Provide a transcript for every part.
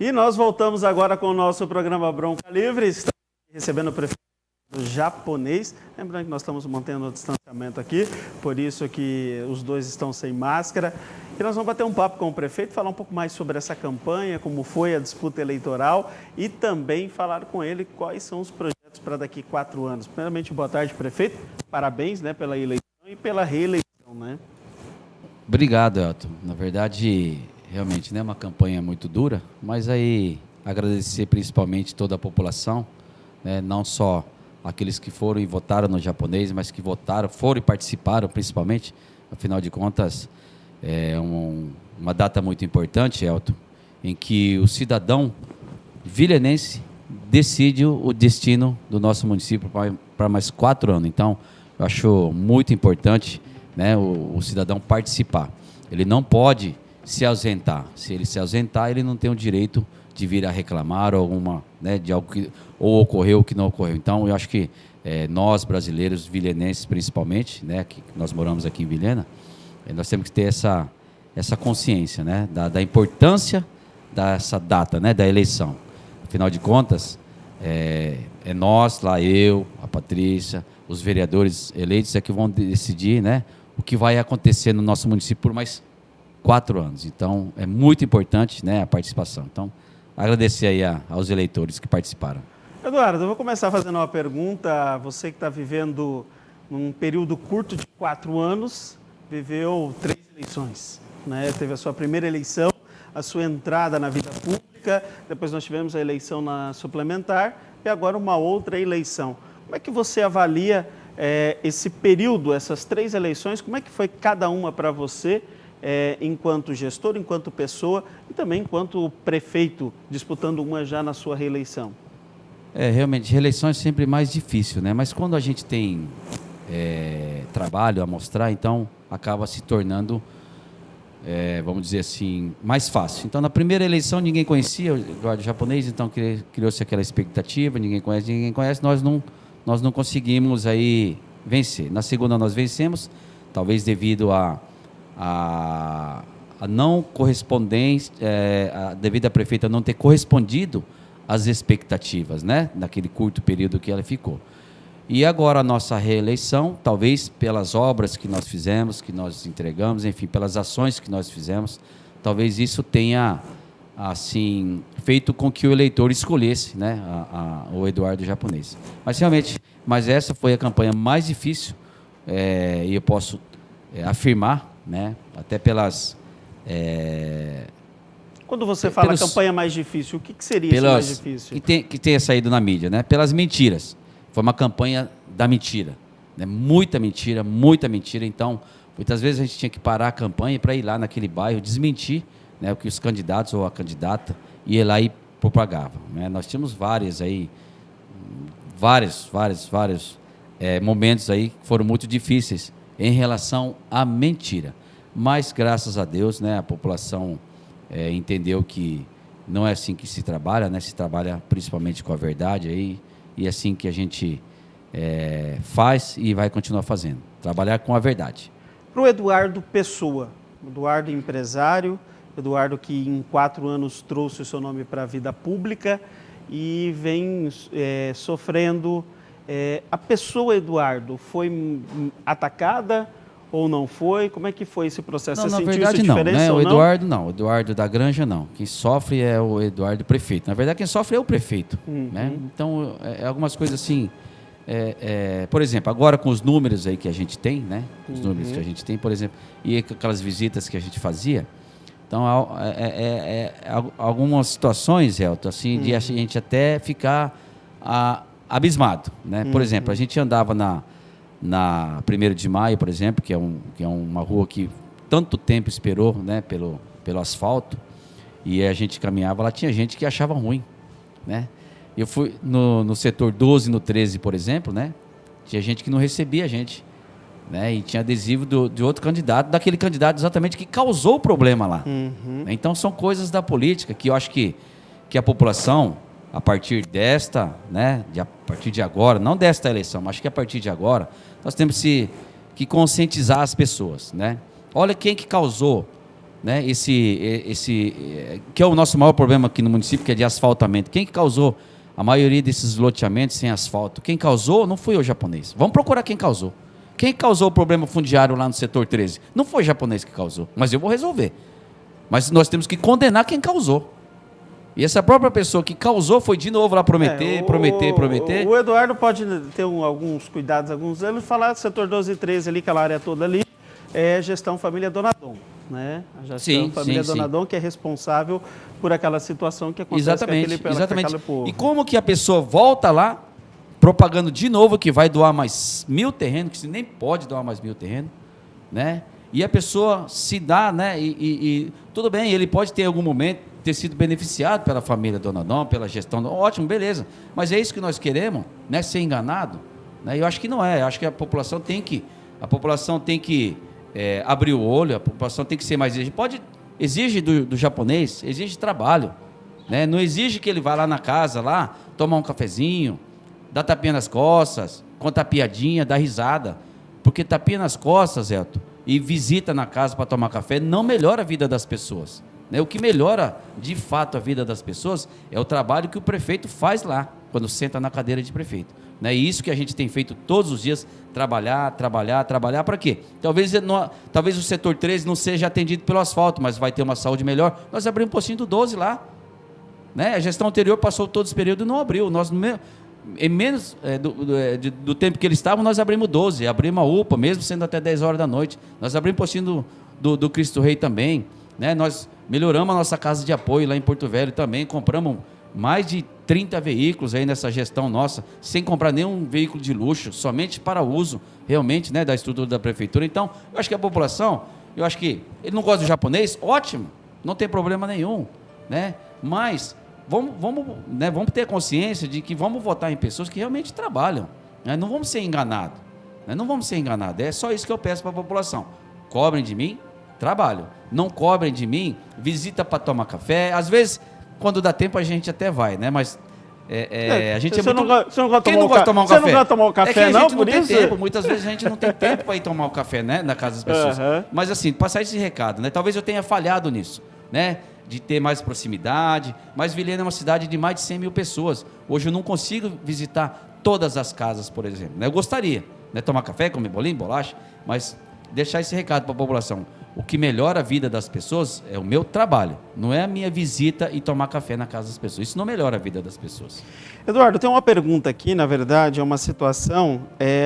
E nós voltamos agora com o nosso programa Bronca Livre. Estamos recebendo o prefeito do Japonês. Lembrando que nós estamos mantendo o distanciamento aqui, por isso que os dois estão sem máscara. E nós vamos bater um papo com o prefeito, falar um pouco mais sobre essa campanha, como foi a disputa eleitoral e também falar com ele quais são os projetos para daqui 4 anos. Primeiramente, boa tarde, prefeito. Parabéns, né, pela eleição e pela reeleição, né? Obrigado, Elton. Na verdade, realmente, né, uma campanha muito dura, mas aí agradecer principalmente toda a população, né, não só aqueles que foram e votaram no Japonês, mas que votaram, foram e participaram principalmente. Afinal de contas, é uma data muito importante, Elton, em que o cidadão vilenense decide o destino do nosso município para mais 4 anos. Então, eu acho muito importante, né, o cidadão participar. Ele não pode se ausentar. Se ele se ausentar, ele não tem o direito de vir a reclamar ou alguma, né, de algo que ou ocorreu ou que não ocorreu. Então, eu acho que nós, brasileiros, vilenenses principalmente, né, que nós moramos aqui em Vilhena, nós temos que ter essa consciência, né, da importância dessa data, né, da eleição. Afinal de contas, nós, lá eu, a Patrícia, os vereadores eleitos que vão decidir, né, o que vai acontecer no nosso município por mais 4 anos. Então, é muito importante, né, a participação. Então, agradecer aí aos eleitores que participaram. Eduardo, eu vou começar fazendo uma pergunta. Você que está vivendo num período curto de 4 anos, viveu 3 eleições, né? Teve a sua primeira eleição, a sua entrada na vida pública, depois nós tivemos a eleição na suplementar e agora uma outra eleição. Como é que você avalia esse período, essas 3 eleições? Como é que foi cada uma para você, enquanto gestor, enquanto pessoa e também enquanto prefeito, disputando uma já na sua reeleição? Realmente, reeleição é sempre mais difícil, né? Mas quando a gente tem trabalho a mostrar, então acaba se tornando, vamos dizer assim, mais fácil. Então, na primeira eleição, ninguém conhecia o Eduardo Japonês, então criou-se aquela expectativa, ninguém conhece, nós não conseguimos aí vencer. Na segunda, nós vencemos, talvez devido a não correspondência, devido à prefeita não ter correspondido às expectativas, né, naquele curto período que ela ficou. E agora a nossa reeleição, talvez pelas obras que nós fizemos, que nós entregamos, enfim, pelas ações que nós fizemos, talvez isso tenha, assim, feito com que o eleitor escolhesse, né, o Eduardo Japonês. Mas realmente, essa foi a campanha mais difícil, e eu posso afirmar, né, até pelas... Quando você fala campanha mais difícil, o que seria isso mais difícil? Que tenha saído na mídia, né? Pelas mentiras. Foi uma campanha da mentira, né? Muita mentira, então muitas vezes a gente tinha que parar a campanha para ir lá naquele bairro desmentir, né, o que os candidatos ou a candidata ia lá e propagavam, né? Nós tínhamos vários momentos aí que foram muito difíceis em relação à mentira, mas graças a Deus, né, a população entendeu que não é assim que se trabalha, né? Se trabalha principalmente com a verdade aí, e é assim que a gente faz e vai continuar fazendo, trabalhar com a verdade. Para o Eduardo Pessoa, Eduardo empresário, Eduardo que em 4 anos trouxe o seu nome para a vida pública e vem sofrendo. A pessoa Eduardo foi atacada ou não foi? Como é que foi esse processo? Não, você na sentiu verdade essa não, diferença né? ou O não? Eduardo não, o Eduardo da Granja não. Quem sofre é o Eduardo prefeito. Na verdade, quem sofre é o prefeito. Né? Então, algumas coisas assim... por exemplo, agora com os números aí que a gente tem, né? Os números que a gente tem, por exemplo, e aquelas visitas que a gente fazia. Então, algumas situações, Elton, assim, de a gente até ficar abismado, né? Por exemplo, a gente andava na 1º de Maio, por exemplo, que é uma rua que tanto tempo esperou, né, pelo asfalto, e a gente caminhava, lá tinha gente que achava ruim, né? Eu fui no setor 12 e no 13, por exemplo, né? Tinha gente que não recebia a gente, né? E tinha adesivo de outro candidato, daquele candidato exatamente que causou o problema lá. Então são coisas da política que eu acho que a população, a partir desta, né, a partir de agora, não desta eleição, mas acho que a partir de agora, nós temos que conscientizar as pessoas, né? Olha quem que causou né, que é o nosso maior problema aqui no município, que é de asfaltamento. Quem que causou a maioria desses loteamentos sem asfalto? Quem causou não foi o japonês. Vamos procurar quem causou. Quem causou o problema fundiário lá no setor 13? Não foi o japonês que causou, mas eu vou resolver. Mas nós temos que condenar quem causou. E essa própria pessoa que causou foi de novo lá prometer. O Eduardo pode ter alguns cuidados, alguns deles, falar do setor 12 e 13 ali, aquela área toda ali, é gestão família Donadon, né? A gestão família Donadon, que é responsável por aquela situação que acontece com aquele povo. E como que a pessoa volta lá, propagando de novo que vai doar mais 1.000 terrenos, que se nem pode doar mais 1.000 terrenos, né? E a pessoa se dá, né? E tudo bem, ele pode ter em algum momento ter sido beneficiado pela família Donadon, pela gestão, ótimo, beleza. Mas é isso que nós queremos, né? Ser enganado, né? Eu acho que não é. Eu acho que a população tem que abrir o olho, a população tem que ser mais exigente. Exige do japonês, exige trabalho, né? Não exige que ele vá lá na casa, lá, tomar um cafezinho, dar tapinha nas costas, contar piadinha, dar risada. Porque tapinha nas costas, Elton, e visita na casa para tomar café, não melhora a vida das pessoas, né? O que melhora, de fato, a vida das pessoas é o trabalho que o prefeito faz lá, quando senta na cadeira de prefeito, né? E isso que a gente tem feito todos os dias, trabalhar, para quê? Talvez o setor 13 não seja atendido pelo asfalto, mas vai ter uma saúde melhor. Nós abrimos um postinho do 12 lá, né? A gestão anterior passou todo esse período e não abriu. Nós, em menos do tempo que eles estavam, nós abrimos 12, abrimos a UPA, mesmo sendo até 10 horas da noite. Nós abrimos um postinho do Cristo Rei também, né? Nós melhoramos a nossa casa de apoio lá em Porto Velho também, compramos mais de 30 veículos aí nessa gestão nossa, sem comprar nenhum veículo de luxo, somente para uso realmente, né, da estrutura da prefeitura. Então, eu acho que a população, eu acho que ele não gosta do japonês, ótimo, não tem problema nenhum, né? Mas vamos ter consciência de que vamos votar em pessoas que realmente trabalham, né? Não vamos ser enganados, né? Não vamos ser enganados, é só isso que eu peço para a população. Cobrem de mim, trabalho. Não cobrem de mim, visita para tomar café. Às vezes, quando dá tempo, a gente até vai, né? Mas a gente é muito... Você não gosta Quem não gosta de tomar um café? Você não gosta de tomar um café, é que a gente não, não por tem isso? tempo. Muitas vezes a gente não tem tempo para ir tomar o café, né? Na casa das pessoas. Mas assim, passar esse recado, né? Talvez eu tenha falhado nisso, né? De ter mais proximidade. Mas Vilhena é uma cidade de mais de 100 mil pessoas. Hoje eu não consigo visitar todas as casas, por exemplo, né? Eu gostaria, né? Tomar café, comer bolinho, bolacha, mas deixar esse recado para a população. O que melhora a vida das pessoas é o meu trabalho, não é a minha visita e tomar café na casa das pessoas. Isso não melhora a vida das pessoas. Eduardo, tem uma pergunta aqui, na verdade, é uma situação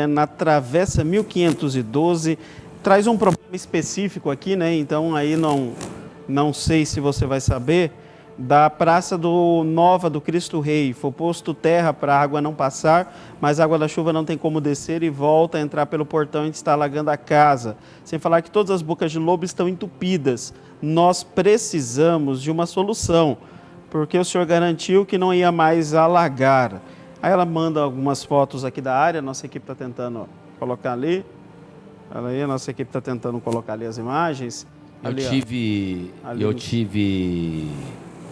na Travessa 1512, traz um problema específico aqui, né? Então aí não sei se você vai saber, da Praça Nova do Cristo Rei. Foi posto terra para a água não passar, mas a água da chuva não tem como descer e volta a entrar pelo portão e está alagando a casa. Sem falar que todas as bocas de lobo estão entupidas. Nós precisamos de uma solução, porque o senhor garantiu que não ia mais alagar. Aí ela manda algumas fotos aqui da área, nossa equipe está tentando colocar ali. Aí a nossa equipe está tentando colocar ali as imagens. Eu tive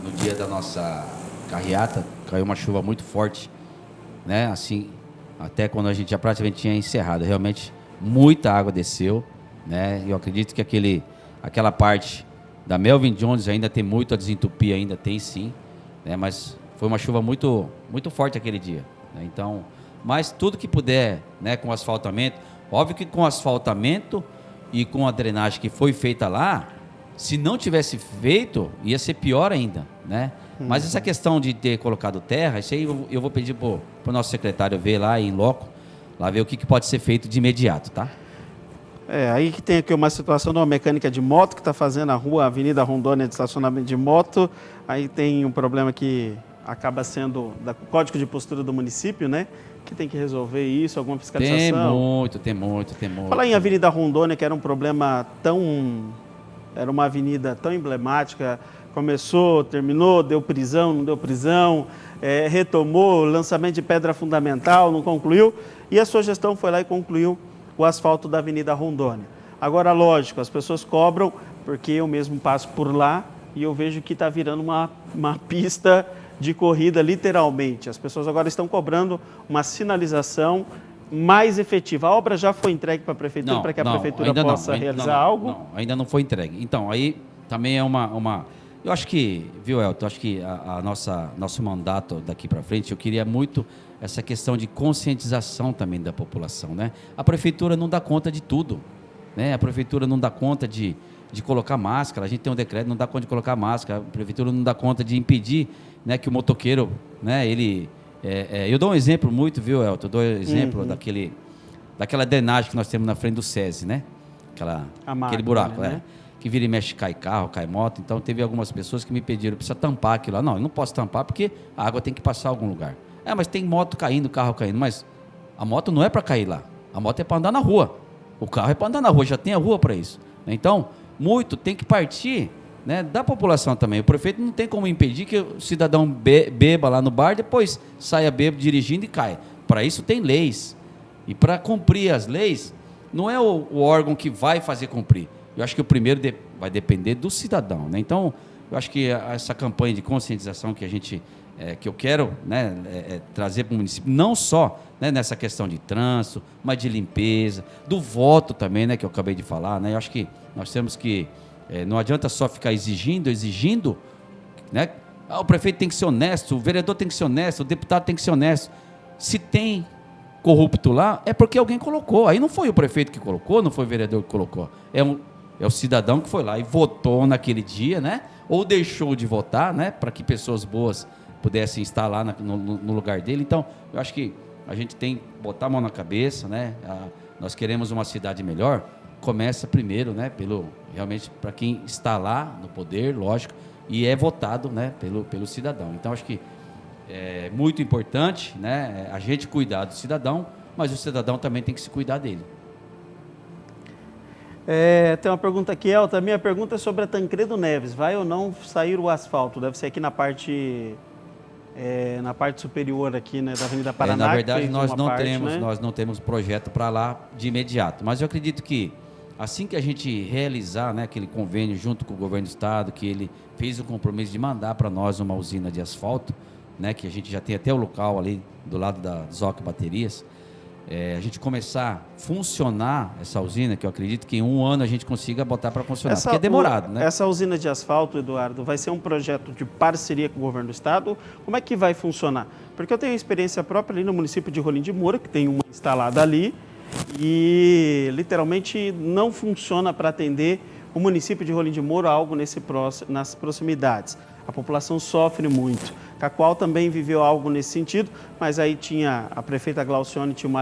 no dia da nossa carreata, caiu uma chuva muito forte, né? Assim, até quando a gente já praticamente tinha encerrado, realmente muita água desceu, né? Eu acredito que aquela parte da Melvin Jones ainda tem muito a desentupir, ainda tem sim, né? Mas foi uma chuva muito, muito forte aquele dia, né? Então, mas tudo que puder, né? Com asfaltamento, óbvio que com asfaltamento e com a drenagem que foi feita lá, se não tivesse feito, ia ser pior ainda, né? Mas essa questão de ter colocado terra, isso aí eu vou pedir para o nosso secretário ver lá em loco, lá ver o que pode ser feito de imediato, tá? Aí que tem aqui uma situação de uma mecânica de moto que está fazendo a Avenida Rondônia de estacionamento de moto. Aí tem um problema que acaba sendo do Código de Postura do município, né? Que tem que resolver isso, alguma fiscalização. Tem muito. Falar em Avenida Rondônia, que era um problema era uma avenida tão emblemática, começou, terminou, deu prisão, não deu prisão, retomou, lançamento de pedra fundamental, não concluiu, e a sua gestão foi lá e concluiu o asfalto da Avenida Rondônia. Agora, lógico, as pessoas cobram, porque eu mesmo passo por lá e eu vejo que está virando uma pista de corrida, literalmente. As pessoas agora estão cobrando uma sinalização mais efetiva. A obra já foi entregue para a prefeitura, para que a prefeitura possa realizar algo? Não, ainda não foi entregue. Então, aí também é uma... Eu acho que, viu, Elton, acho que nosso mandato daqui para frente, eu queria muito essa questão de conscientização também da população, né? A prefeitura não dá conta de tudo, né? A prefeitura não dá conta de colocar máscara, a gente tem um decreto, não dá conta de colocar máscara, a prefeitura não dá conta de impedir, né, que o motoqueiro, né, ele... eu dou um exemplo muito, viu, Elton? Eu dou um exemplo daquela drenagem que nós temos na frente do SESI, né? Aquele buraco, né? Que vira e mexe, cai carro, cai moto. Então, teve algumas pessoas que me pediram, precisa tampar aquilo lá. Não, eu não posso tampar porque a água tem que passar em algum lugar. Mas tem moto caindo, carro caindo. Mas a moto não é para cair lá. A moto é para andar na rua. O carro é para andar na rua, já tem a rua para isso. Então, muito tem que partir, né, da população também. O prefeito não tem como impedir que o cidadão beba lá no bar, depois saia bêbado dirigindo e caia. Para isso tem leis. E para cumprir as leis, não é o órgão que vai fazer cumprir. Eu acho que o primeiro vai depender do cidadão, né? Então, eu acho que essa campanha de conscientização que que eu quero, né, trazer para o município, não só, né, nessa questão de trânsito, mas de limpeza, do voto também, né, que eu acabei de falar, né? Eu acho que nós temos que, não adianta só ficar exigindo, né? O prefeito tem que ser honesto, o vereador tem que ser honesto, o deputado tem que ser honesto. Se tem corrupto lá, é porque alguém colocou. Aí não foi o prefeito que colocou, não foi o vereador que colocou. É o cidadão que foi lá e votou naquele dia, né? Ou deixou de votar, né? Para que pessoas boas pudessem estar lá no lugar dele. Então, eu acho que a gente tem que botar a mão na cabeça, né? Nós queremos uma cidade melhor. Começa primeiro, né? Realmente para quem está lá no poder, lógico, e é votado, né? Pelo cidadão. Então, acho que é muito importante, né, a gente cuidar do cidadão, mas o cidadão também tem que se cuidar dele. Tem uma pergunta aqui, Elton. A minha pergunta é sobre a Tancredo Neves. Vai ou não sair o asfalto? Deve ser aqui na parte superior aqui, né, da Avenida Paraná. Na verdade, nós não temos projeto para lá de imediato. Mas eu acredito que assim que a gente realizar, né, aquele convênio junto com o governo do estado, que ele fez o compromisso de mandar para nós uma usina de asfalto, né, que a gente já tem até o local ali do lado da Zoc Baterias, a gente começar a funcionar essa usina, que eu acredito que em 1 ano a gente consiga botar para funcionar, porque é demorado, né? Essa usina de asfalto, Eduardo, vai ser um projeto de parceria com o governo do estado? Como é que vai funcionar? Porque eu tenho experiência própria ali no município de Rolim de Moura, que tem uma instalada ali, e literalmente não funciona para atender o município de Rolim de Moura, algo nas proximidades. A população sofre muito. Cacoal também viveu algo nesse sentido, mas aí a prefeita Glaucione tinha uma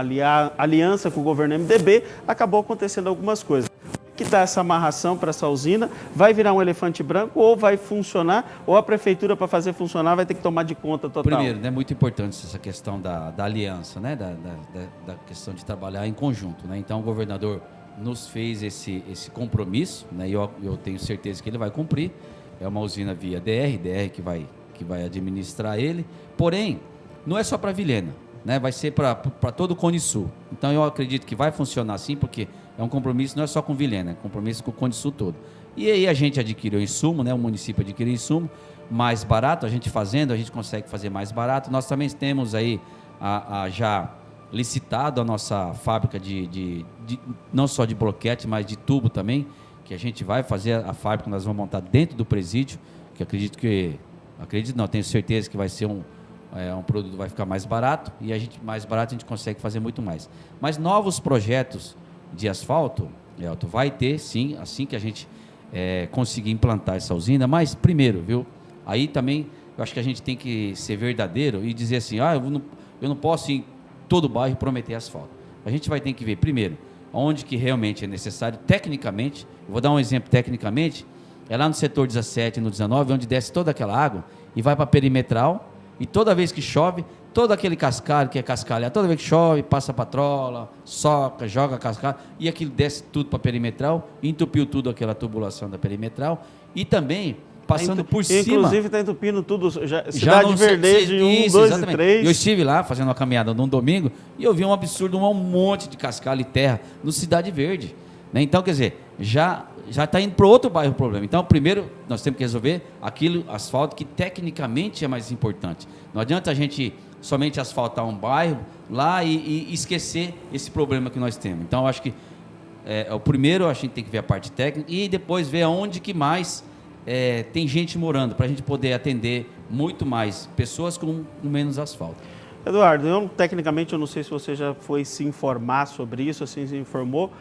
aliança com o governo MDB, acabou acontecendo algumas coisas. O que está essa amarração para essa usina? Vai virar um elefante branco ou vai funcionar? Ou a prefeitura, para fazer funcionar, vai ter que tomar de conta total? Primeiro, é muito importante essa questão da aliança, né? Da questão de trabalhar em conjunto, né? Então, o governador nos fez esse compromisso, né? E eu tenho certeza que ele vai cumprir. É uma usina via DR que vai administrar ele. Porém, não é só para Vilhena, né? Vai ser para todo o Cone Sul. Então, eu acredito que vai funcionar assim, porque é um compromisso não é só com Vilhena, é um compromisso com o Cone Sul todo. E aí a gente adquiriu insumo, né? O município adquiriu insumo mais barato, a gente consegue fazer mais barato. Nós também temos aí já licitado a nossa fábrica de não só de bloquete, mas de tubo também, que a gente vai fazer a fábrica, nós vamos montar dentro do presídio, que tenho certeza que vai ser um produto, vai ficar mais barato, e mais barato a gente consegue fazer muito mais. Mas novos projetos de asfalto, Elton, vai ter sim, assim que a gente conseguir implantar essa usina, mas primeiro, viu, aí também eu acho que a gente tem que ser verdadeiro e dizer assim, eu não posso ir em todo o bairro prometer asfalto. A gente vai ter que ver primeiro, onde que realmente é necessário, tecnicamente. Eu vou dar um exemplo tecnicamente, é lá no setor 17 e no 19, onde desce toda aquela água e vai para a perimetral, e toda vez que chove, todo aquele cascalho que é cascalhado, toda vez que chove, passa patrola, soca, joga cascalho, e aquilo desce tudo para a perimetral, entupiu tudo aquela tubulação da perimetral, e também passando por cima. Inclusive está entupindo tudo, Cidade Verde, 1, 2 e 3. Eu estive lá fazendo uma caminhada num domingo e eu vi um absurdo, um monte de cascalho e terra no Cidade Verde, né? Então, quer dizer, já está indo para outro bairro o problema. Então, primeiro, nós temos que resolver aquilo, asfalto, que tecnicamente é mais importante. Não adianta a gente somente asfaltar um bairro lá e esquecer esse problema que nós temos. Então, eu acho que o primeiro, a gente tem que ver a parte técnica e depois ver aonde que mais tem gente morando, para a gente poder atender muito mais pessoas com menos asfalto. Eduardo, tecnicamente eu não sei se você já foi se informar sobre isso, assim se informou,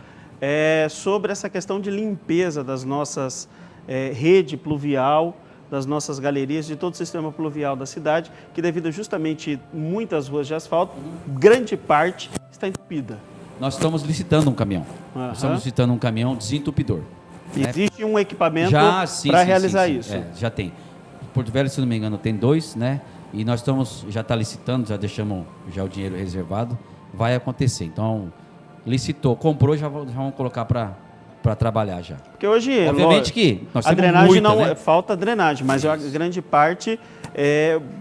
sobre essa questão de limpeza das nossas rede pluvial, das nossas galerias, de todo o sistema pluvial da cidade, que devido justamente muitas ruas de asfalto, grande parte está entupida. Nós estamos licitando um caminhão. Nós estamos licitando um caminhão desentupidor. Existe um equipamento para realizar isso? Já tem. Porto Velho, se não me engano, tem 2, né? E nós já está licitando, já deixamos já o dinheiro reservado, vai acontecer. Então, licitou, comprou, já vamos colocar para trabalhar já. Porque hoje, obviamente que nós a temos drenagem muita, não falta drenagem, mas a grande parte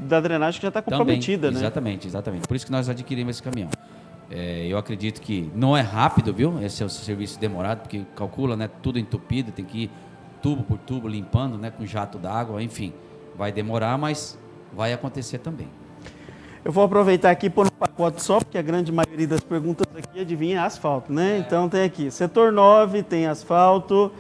da drenagem que já está comprometida, também, né? Exatamente. Por isso que nós adquirimos esse caminhão. Eu acredito que não é rápido, viu? Esse é o serviço demorado, porque calcula, né? Tudo entupido, tem que ir tubo por tubo limpando, né? Com jato d'água, enfim, vai demorar, mas vai acontecer também. Eu vou aproveitar aqui e pôr no pacote só, porque a grande maioria das perguntas aqui adivinha asfalto, né? Então tem aqui, setor 9 tem asfalto,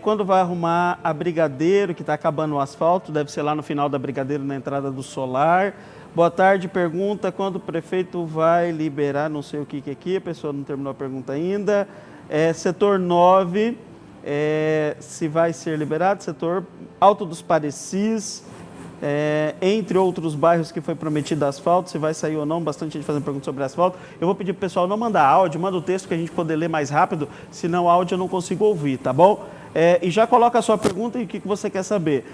quando vai arrumar a Brigadeiro, que está acabando o asfalto, deve ser lá no final da Brigadeiro, na entrada do Solar. Boa tarde, pergunta, quando o prefeito vai liberar, não sei o que é aqui, a pessoa não terminou a pergunta ainda. Setor 9, se vai ser liberado, setor Alto dos Parecis, entre outros bairros que foi prometido asfalto, se vai sair ou não, bastante gente fazendo perguntas sobre asfalto. Eu vou pedir para o pessoal não mandar áudio, manda o texto que a gente poder ler mais rápido, senão áudio eu não consigo ouvir, tá bom? E já coloca a sua pergunta e o que você quer saber.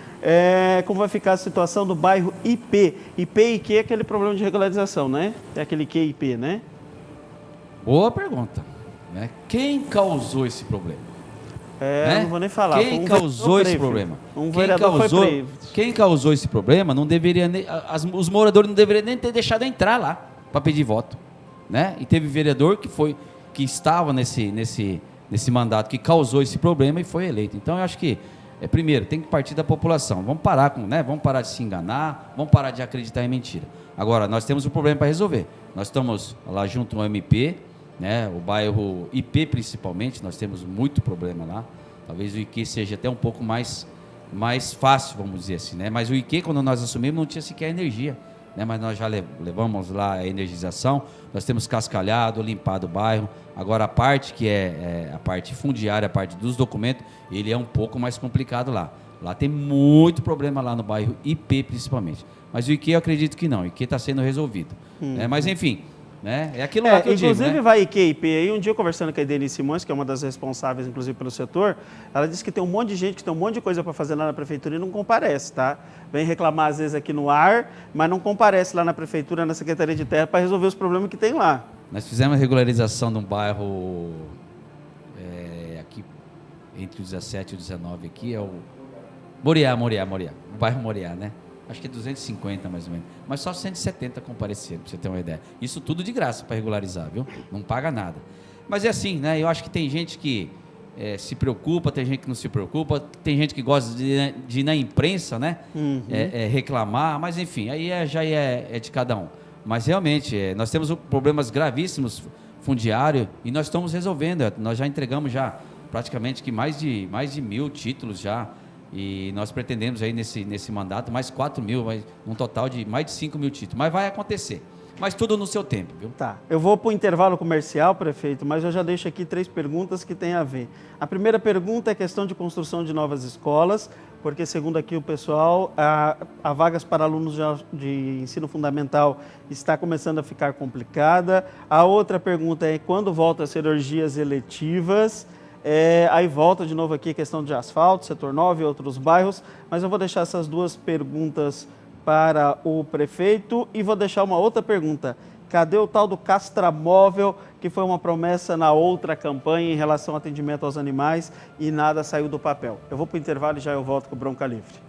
Como vai ficar a situação do bairro IP? IP e Q é aquele problema de regularização, né? É aquele QIP, né? Boa pergunta. Né? Quem causou esse problema? Não vou nem falar. Quem causou esse problema? Quem causou esse problema não deveria os moradores não deveriam nem ter deixado entrar lá para pedir voto, né? E teve vereador que estava nesse mandato que causou esse problema e foi eleito. Então eu acho que primeiro tem que partir da população. Vamos parar vamos parar de se enganar, vamos parar de acreditar em mentira. Agora nós temos um problema para resolver. Nós estamos lá junto ao MP, né? O bairro IP principalmente, nós temos muito problema lá. Talvez o IQ seja até um pouco mais fácil, vamos dizer assim, né? Mas o IQ, quando nós assumimos, não tinha sequer energia, né? Mas nós já levamos lá a energização, nós temos cascalhado, limpado o bairro. Agora a parte que é a parte fundiária, a parte dos documentos, ele é um pouco mais complicado lá. Lá tem muito problema lá no bairro IP principalmente. Mas o IQ eu acredito que não, o IQ está sendo resolvido. Né? Mas enfim, né? É aquilo lá que eu digo, inclusive né? vai IQ e IP aí, um dia eu conversando com a Denise Simões, que é uma das responsáveis inclusive pelo setor, ela disse que tem um monte de gente que tem um monte de coisa para fazer lá na prefeitura e não comparece, tá? Vem reclamar às vezes aqui no ar, mas não comparece lá na prefeitura, na Secretaria de Terra, para resolver os problemas que tem lá. Nós fizemos a regularização de um bairro aqui entre o 17 e o 19 aqui, é o Moriá, o bairro Moriá, né? Acho que é 250 mais ou menos, mas só 170 compareceram, para você ter uma ideia. Isso tudo de graça para regularizar, viu? Não paga nada. Mas é assim, né? Eu acho que tem gente que se preocupa, tem gente que não se preocupa, tem gente que gosta de ir na imprensa, né? Reclamar, mas enfim, aí já é de cada um. Mas realmente, nós temos problemas gravíssimos fundiário e nós estamos resolvendo. Nós já entregamos praticamente que mais de 1.000 títulos já. E nós pretendemos aí nesse mandato mais 4.000, um total de mais de 5.000 títulos. Mas vai acontecer. Mas tudo no seu tempo, viu? Tá. Eu vou para o intervalo comercial, prefeito, mas eu já deixo aqui 3 perguntas que têm a ver. A primeira pergunta é questão de construção de novas escolas, porque segundo aqui o pessoal, a vagas para alunos de ensino fundamental está começando a ficar complicada. A outra pergunta é quando volta a cirurgias eletivas. Aí volta de novo aqui a questão de asfalto, setor 9 e outros bairros, mas eu vou deixar essas 2 perguntas para o prefeito e vou deixar uma outra pergunta. Cadê o tal do castramóvel, que foi uma promessa na outra campanha em relação ao atendimento aos animais e nada saiu do papel? Eu vou para o intervalo e já eu volto com o Bronca Livre.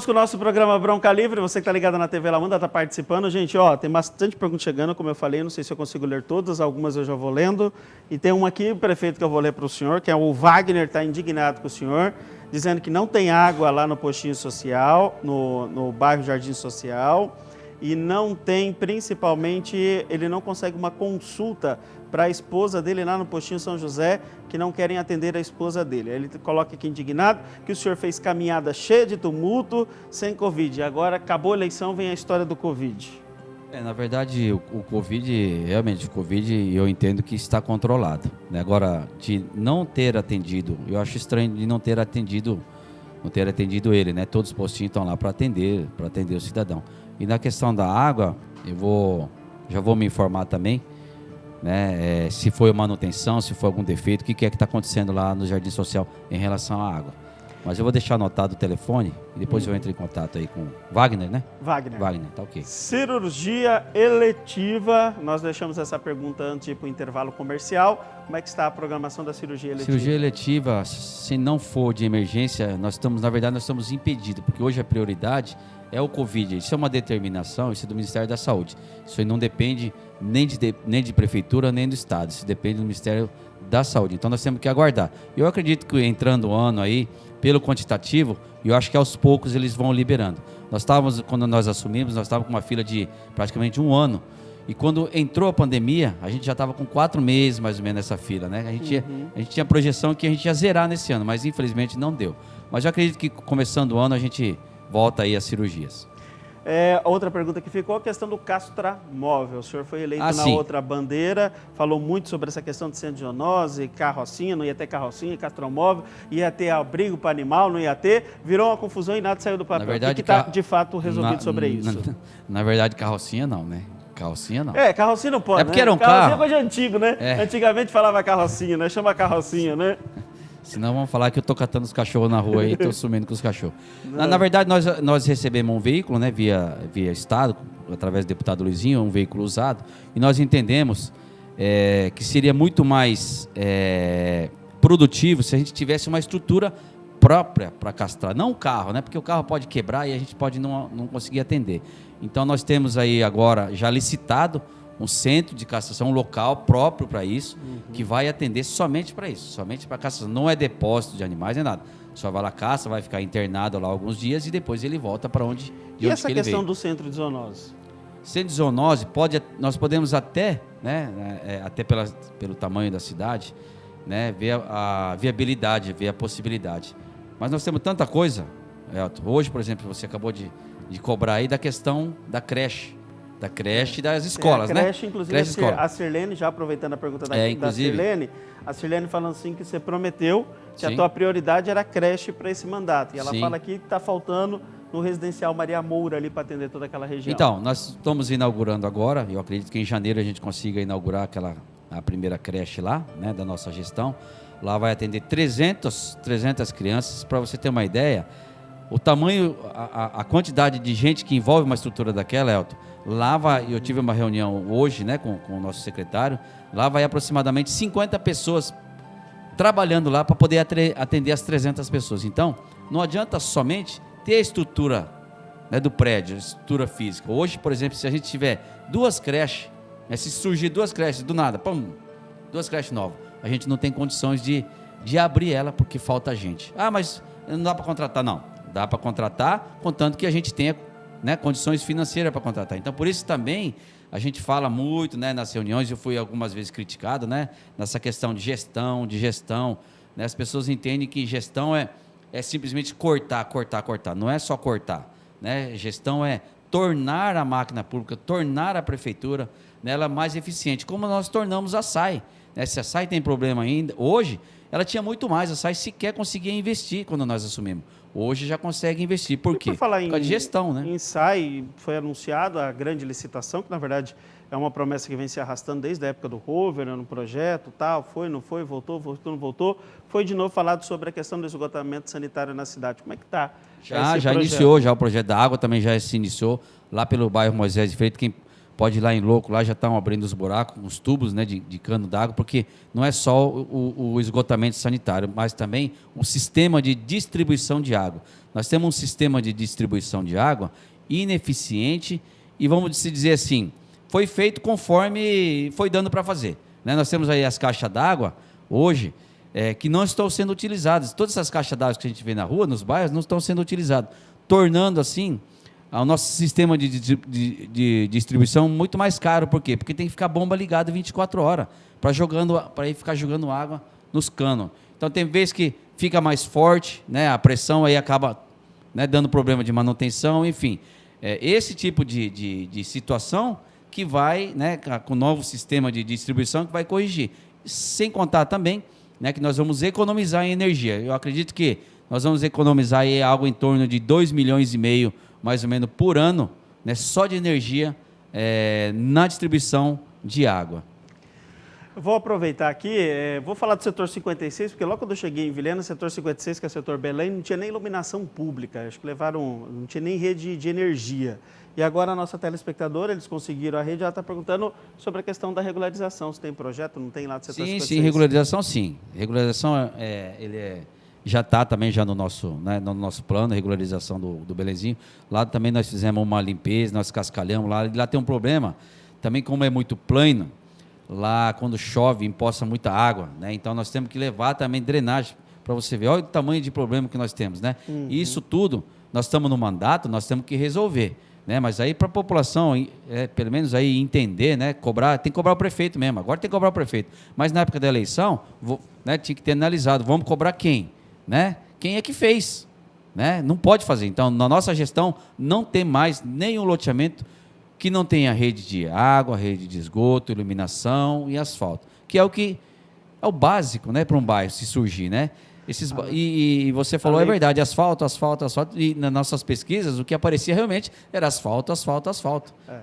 Com o nosso programa Bronca Livre, você que está ligado na TV La Manda, está participando. Gente, tem bastante perguntas chegando, como eu falei, não sei se eu consigo ler todas, algumas eu já vou lendo. E tem uma aqui, prefeito, que eu vou ler para o senhor, que é o Wagner, está indignado com o senhor, dizendo que não tem água lá no postinho social, no bairro Jardim Social. e não tem, principalmente, ele não consegue uma consulta para a esposa dele lá no postinho São José, que não querem atender a esposa dele. Ele coloca aqui indignado que o senhor fez caminhada cheia de tumulto, sem Covid. Agora acabou a eleição, vem a história do Covid. Na verdade, o Covid, realmente, o Covid eu entendo que está controlado, né? Agora, de não ter atendido, eu acho estranho de não ter atendido ele, né? Todos os postinhos estão lá para atender o cidadão. E na questão da água, já vou me informar também, né? Se foi manutenção, se foi algum defeito, o que é que está acontecendo lá no Jardim Social em relação à água. Mas eu vou deixar anotado o telefone e depois eu entro em contato aí com Wagner, né? Wagner, tá ok. Cirurgia eletiva, nós deixamos essa pergunta antes de ir para o intervalo comercial. Como é que está a programação da cirurgia eletiva? Cirurgia eletiva, se não for de emergência, nós estamos impedidos, porque hoje a prioridade é o Covid. Isso é uma determinação, isso é do Ministério da Saúde. Isso aí não depende nem de prefeitura, nem do Estado. Isso depende do Ministério da Saúde. Então nós temos que aguardar. Eu acredito que entrando o ano aí, pelo quantitativo, eu acho que aos poucos eles vão liberando. Quando nós assumimos, nós estávamos com uma fila de praticamente 1 ano. E quando entrou a pandemia, a gente já estava com 4 meses mais ou menos nessa fila, né? A gente tinha projeção que a gente ia zerar nesse ano, mas infelizmente não deu. Mas eu acredito que começando o ano a gente volta aí às cirurgias. Outra pergunta que ficou, a questão do castramóvel. O senhor foi eleito na sim. outra bandeira, falou muito sobre essa questão de centro de zoonose, carrocinha, não ia ter carrocinha, castramóvel, ia ter abrigo para animal, não ia ter, virou uma confusão e nada saiu do papel. Na verdade, o que está de fato resolvido sobre isso? Na verdade, carrocinha não, né? Carrocinha não. Carrocinha não pode, porque era um carrocinha carro. é coisa antiga, né? Antigamente falava carrocinha, né? Chama carrocinha, né? Senão vão falar que eu estou catando os cachorros na rua e estou sumindo com os cachorros. Na verdade, nós recebemos um veículo, né, via Estado, através do deputado Luizinho, um veículo usado, e nós entendemos que seria muito mais produtivo se a gente tivesse uma estrutura própria para castrar, não o carro, né, porque o carro pode quebrar e a gente pode não conseguir atender. Então nós temos aí agora já licitado um centro de castração, um local próprio para isso, que vai atender somente para isso, somente para castração. Não é depósito de animais, nem nada. Só vai lá, caça, vai ficar internado lá alguns dias e depois ele volta para onde E essa questão do centro de zoonose? Centro de zoonose, nós podemos até, né, até pelo tamanho da cidade, né, ver a viabilidade, ver a possibilidade. Mas nós temos tanta coisa, Elton. Hoje, por exemplo, você acabou de cobrar aí da questão da creche. Da creche e das escolas, né? Creche, inclusive, escola. A Sirlene, já aproveitando a pergunta da Sirlene, a Sirlene falando assim que você prometeu que Sim. a tua prioridade era a creche para esse mandato. E ela Sim. fala aqui que está faltando no residencial Maria Moura ali para atender toda aquela região. Então, nós estamos inaugurando agora, eu acredito que em janeiro a gente consiga inaugurar a primeira creche lá, né, da nossa gestão. Lá vai atender 300 crianças. Para você ter uma ideia, o tamanho, a quantidade de gente que envolve uma estrutura daquela, Elton, lá vai, eu tive uma reunião hoje, né, com o nosso secretário, lá vai aproximadamente 50 pessoas trabalhando lá para poder atender as 300 pessoas. Então, não adianta somente ter a estrutura, né, do prédio, a estrutura física. Hoje, por exemplo, se a gente tiver 2 creches, né, se surgir 2 creches do nada, 2 creches novas, a gente não tem condições de abrir ela porque falta gente. Mas não dá para contratar, não. Dá para contratar, contanto que a gente tenha, né, condições financeiras para contratar. Então, por isso também, a gente fala muito, né, nas reuniões, eu fui algumas vezes criticado, né, nessa questão de gestão. Né, as pessoas entendem que gestão é simplesmente cortar. Não é só cortar. Né? Gestão é tornar a máquina pública, tornar a prefeitura, né, ela mais eficiente, como nós tornamos a SAI. Né? Se a SAI tem problema ainda, hoje, ela tinha muito mais, a SAI sequer conseguia investir quando nós assumimos. Hoje já consegue investir. Por quê? Por causa de gestão, né? Em SAI foi anunciado a grande licitação, que na verdade é uma promessa que vem se arrastando desde a época do Rover, no projeto, tal, foi, não foi, voltou, não voltou. Foi de novo falado sobre a questão do esgotamento sanitário na cidade. Como é que está? Já iniciou, já o projeto da água também já se iniciou, lá pelo bairro Moisés de Freitas. Quem pode ir lá em Louco, lá já estão abrindo os buracos, os tubos, né, de cano d'água, porque não é só o esgotamento sanitário, mas também um sistema de distribuição de água. Nós temos um sistema de distribuição de água ineficiente e, vamos dizer assim, foi feito conforme foi dando para fazer. Né? Nós temos aí as caixas d'água, hoje, que não estão sendo utilizadas. Todas essas caixas d'água que a gente vê na rua, nos bairros, não estão sendo utilizadas, tornando, assim, o nosso sistema de distribuição muito mais caro. Por quê? Porque tem que ficar a bomba ligada 24 horas para ir ficar jogando água nos canos. Então tem vezes que fica mais forte, né? A pressão aí acaba, né, dando problema de manutenção, enfim. Esse tipo de situação que vai, né, com o novo sistema de distribuição, que vai corrigir. Sem contar também, né, que nós vamos economizar em energia. Eu acredito que nós vamos economizar aí algo em torno de 2,5 milhões, mais ou menos, por ano, né, só de energia na distribuição de água. Eu vou aproveitar aqui, vou falar do setor 56, porque logo quando eu cheguei em Vilhena, setor 56, que é o setor Belém, não tinha nem iluminação pública, acho que não tinha nem rede de energia. E agora a nossa telespectadora, eles conseguiram a rede, ela está perguntando sobre a questão da regularização, se tem projeto, não tem lá do setor 56? Sim, regularização sim. Regularização, já está também já no nosso plano, a regularização do Belenzinho. Lá também nós fizemos uma limpeza, nós cascalhamos lá tem um problema, também como é muito plano, lá quando chove, empoça muita água, né? Então nós temos que levar também drenagem para você ver. Olha o tamanho de problema que nós temos, né? E isso tudo, nós estamos no mandato, nós temos que resolver, né? Mas aí para a população, pelo menos aí entender, né? Tem que cobrar o prefeito mesmo. Agora tem que cobrar o prefeito. Mas na época da eleição, né, tinha que ter analisado. Vamos cobrar quem, né? Quem é que fez, né? Não pode fazer. Então na nossa gestão não tem mais nenhum loteamento que não tenha rede de água, rede de esgoto, iluminação e asfalto, que é o básico, né, para um bairro se surgir, né? E você falou, é verdade, asfalto, e nas nossas pesquisas o que aparecia realmente era asfalto,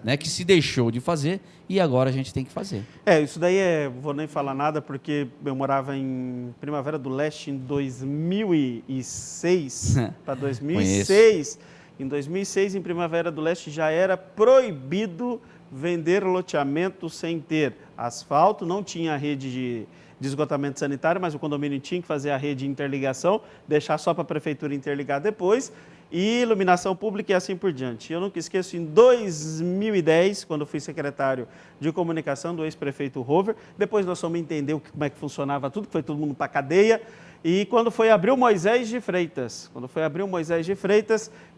né, que se deixou de fazer e agora a gente tem que fazer. Isso daí vou nem falar nada, porque eu morava em Primavera do Leste em 2006 para 2006. Em 2006, em Primavera do Leste, já era proibido vender loteamento sem ter asfalto, não tinha rede de esgotamento sanitário, mas o condomínio tinha que fazer a rede de interligação, deixar só para a prefeitura interligar depois, e iluminação pública e assim por diante. Eu nunca esqueço, em 2010, quando eu fui secretário de comunicação do ex-prefeito Rover, depois nós fomos entender como é que funcionava tudo, que foi todo mundo para a cadeia, e quando foi abrir o Moisés de Freitas,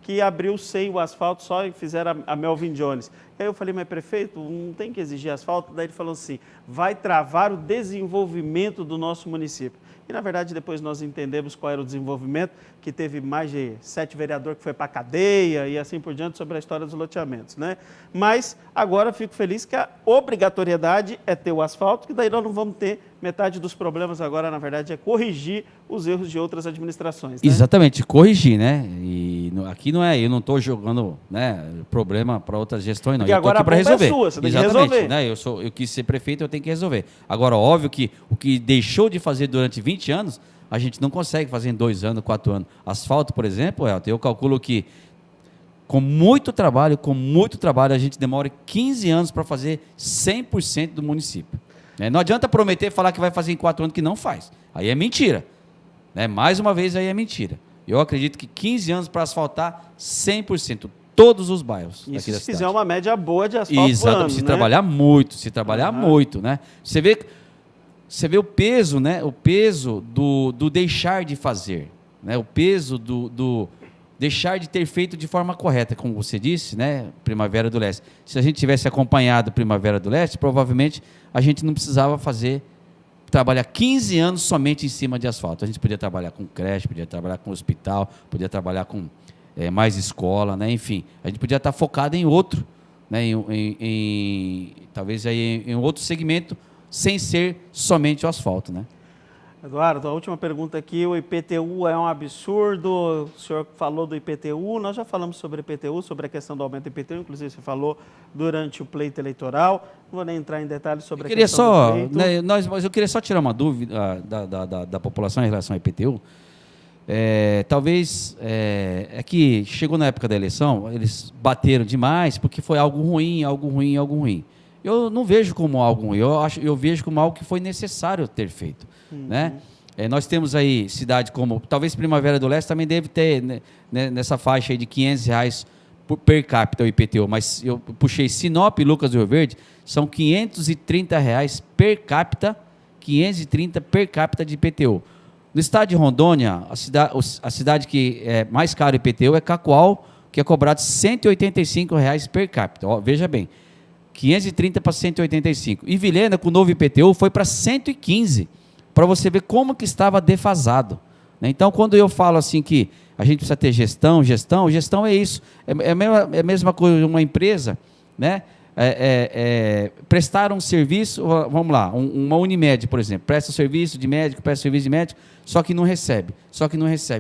que abriu sem o asfalto, só fizeram a Melvin Jones. Aí eu falei, mas prefeito, não tem que exigir asfalto? Daí ele falou assim, vai travar o desenvolvimento do nosso município. E, na verdade, depois nós entendemos qual era o desenvolvimento, que teve mais de 7 vereadores que foi para a cadeia e assim por diante sobre a história dos loteamentos, né? Mas agora fico feliz que a obrigatoriedade é ter o asfalto, que daí nós não vamos ter metade dos problemas agora, na verdade, é corrigir os erros de outras administrações, né? Exatamente, corrigir, né? E aqui não eu não estou jogando, né, problema para outras gestões, não. Porque eu agora aqui para resolver. É sua, você tem que resolver. resolver. Né? Eu quis ser prefeito, eu tenho que resolver. Agora, óbvio que o que deixou de fazer durante 20 anos, a gente não consegue fazer em 2 anos, 4 anos. Asfalto, por exemplo, eu calculo que com muito trabalho, a gente demora 15 anos para fazer 100% do município. Não adianta prometer falar que vai fazer em 4 anos que não faz. Aí é mentira. Mais uma vez, aí é mentira. Eu acredito que 15 anos para asfaltar 100%, todos os bairros. Isso se fizer uma média boa de asfalto. Exatamente, se trabalhar muito, né? Você vê o peso, né? O peso do deixar de fazer, né? O peso do deixar de ter feito de forma correta, como você disse, né? Primavera do Leste. Se a gente tivesse acompanhado Primavera do Leste, provavelmente a gente não precisava trabalhar 15 anos somente em cima de asfalto. A gente podia trabalhar com creche, podia trabalhar com hospital, podia trabalhar com mais escola, né? Enfim, a gente podia estar focado em outro, né? Talvez aí em outro segmento, sem ser somente o asfalto, né? Eduardo, a última pergunta aqui, o IPTU é um absurdo, o senhor falou do IPTU, nós já falamos sobre IPTU, sobre a questão do aumento do IPTU, inclusive você falou durante o pleito eleitoral, não vou nem entrar em detalhes sobre a questão do pleito. Mas eu queria só tirar uma dúvida da população em relação ao IPTU. Talvez que chegou na época da eleição, eles bateram demais porque foi algo ruim. Eu não vejo como algo ruim, eu vejo como algo que foi necessário ter feito. Né? Nós temos aí cidade como, talvez Primavera do Leste também deve ter, né, nessa faixa aí de R$500 per capita o IPTU, mas eu puxei Sinop e Lucas do Rio Verde, são R$530 per capita, 530 per capita de IPTU. No estado de Rondônia, a cidade que é mais caro IPTU é Cacoal, que é cobrado R$ 185 per capita. Ó, veja bem, 530 para 185. E Vilhena, com o novo IPTU, foi para 115, para você ver como que estava defasado. Né? Então, quando eu falo assim que a gente precisa ter gestão é isso. É a mesma coisa, uma empresa, né? Prestar um serviço, vamos lá, uma Unimed, por exemplo, presta serviço de médico, só que não recebe.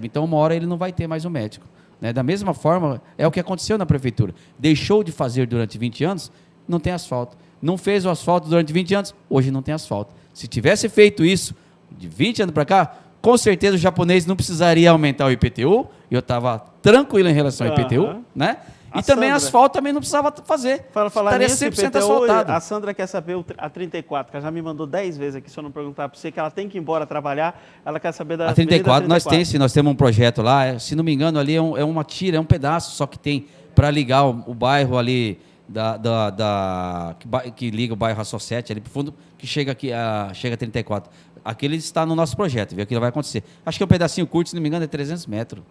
Então, uma hora ele não vai ter mais um médico. Né? Da mesma forma, é o que aconteceu na prefeitura. Deixou de fazer durante 20 anos, não tem asfalto. Não fez o asfalto durante 20 anos, hoje não tem asfalto. Se tivesse feito isso de 20 anos para cá, com certeza o japonês não precisaria aumentar o IPTU, eu estava tranquilo em relação ao IPTU, né? E também asfalto também não precisava fazer. Estaria 100% asfaltado. A Sandra quer saber a 34, que ela já me mandou 10 vezes aqui, se eu não perguntar para você, que ela tem que ir embora trabalhar, ela quer saber da a 34. Nós temos um projeto lá, se não me engano, ali é uma tira, é um pedaço só que tem para ligar o bairro ali, que liga o bairro Rassocete, ali para o fundo, que chega aqui, chega a 34. Aquele está no nosso projeto, viu? Aquilo vai acontecer. Acho que é um pedacinho curto, se não me engano, é 300 metros.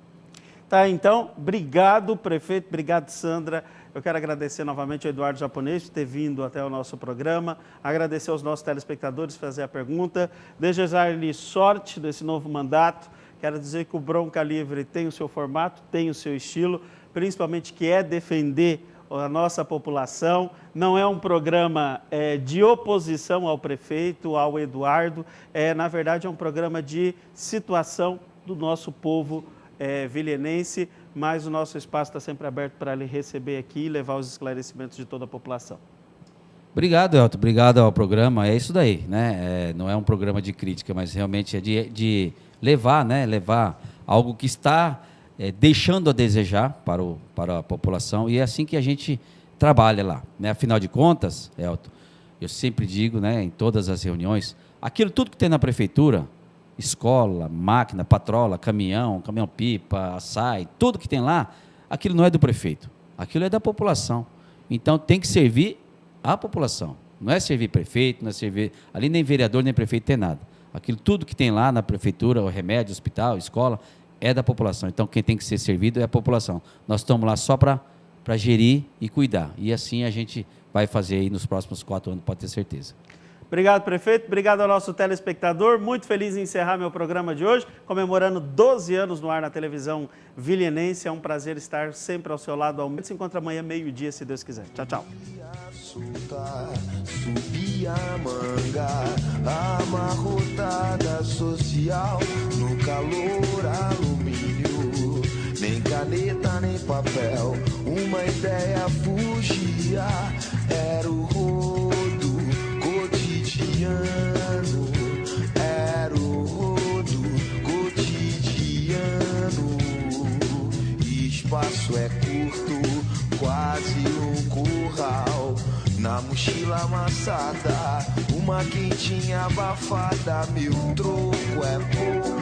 Tá, então, obrigado, prefeito, obrigado, Sandra. Eu quero agradecer novamente ao Eduardo Japonês por ter vindo até o nosso programa, agradecer aos nossos telespectadores por fazer a pergunta, desejar-lhe sorte nesse novo mandato. Quero dizer que o Bronca Livre tem o seu formato, tem o seu estilo, principalmente que é defender a nossa população. Não é um programa de oposição ao prefeito, ao Eduardo, na verdade é um programa de situação do nosso povo vilhenense, mas o nosso espaço está sempre aberto para lhe receber aqui e levar os esclarecimentos de toda a população. Obrigado, Elton. Obrigado ao programa. É isso daí, né? Não é um programa de crítica, mas realmente é de levar, né? Levar algo que está deixando a desejar para a população, e é assim que a gente trabalha lá, né? Afinal de contas, Elton, eu sempre digo, né, em todas as reuniões, aquilo tudo que tem na prefeitura, escola, máquina, patrola, caminhão-pipa, açaí, tudo que tem lá, aquilo não é do prefeito, aquilo é da população. Então tem que servir a população, não é servir prefeito, não é servir, ali nem vereador, nem prefeito tem nada. Aquilo tudo que tem lá na prefeitura, o remédio, hospital, escola, é da população. Então quem tem que ser servido é a população. Nós estamos lá só para gerir e cuidar. E assim a gente vai fazer aí nos próximos 4 anos, pode ter certeza. Obrigado, prefeito. Obrigado ao nosso telespectador. Muito feliz em encerrar meu programa de hoje, comemorando 12 anos no ar na televisão vilhenense. É um prazer estar sempre ao seu lado. A gente se encontra amanhã, meio-dia, se Deus quiser. Tchau, tchau. Subia a manga, amarrotada social, no calor alumínio, nem caneta nem papel, uma ideia fugia, era o rodo cotidiano, era o rodo cotidiano, espaço é curto, quase um curral. Na mochila amassada, uma quentinha abafada, meu troco é pouco.